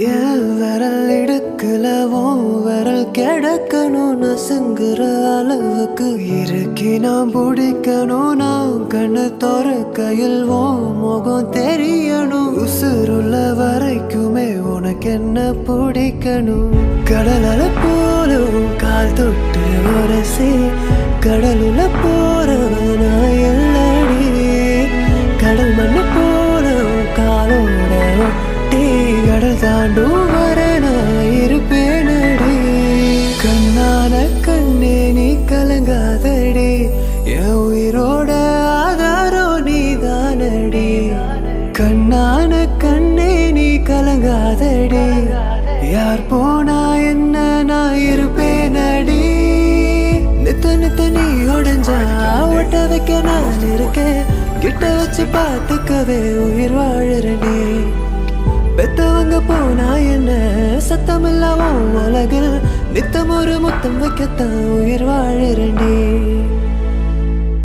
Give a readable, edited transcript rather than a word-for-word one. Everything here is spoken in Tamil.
என் விரல் இடுக்கல உன் விரல் கிடக்கணும் நசுங்குற அளவுக்கு இருக்கி நான் பிடிக்கணும். நான் கண்ணு திறக்கையில் உன் முகம் தெரியணும். உசுருள்ள வரைக்குமே உனக்கு என்ன பிடிக்கணும். கடல போல உன் கால் தொட்டு உரசி கடலுள்ள போறவன் நான் எல்லடி. கடல் மண்ணு போல உன் காலோட ஒட்டி கடல் தாண்டும் வர நான் இருப்பேனடி. கண்ணான கண்ணே நீ கலங்காதடி, என் உயிரோட ஆதாரம் நீதானடி. கண்ணான கண்ணே நீ கலங்காதடி, யார் போனா என்ன நான் இருப்பேனடி. நித்த நித்த நீ உடஞ்சா ஒட்ட வைக்க நான் இருக்கேன். கிட்ட வச்சு பார்த்துக்கவே உயிர் வாழறனே. பெத்தவங்க போனா என்ன சத்தமில்லாம உலகில் நித்தம் ஒரு முத்தம் வைக்கத்தான் உயிர் வாழ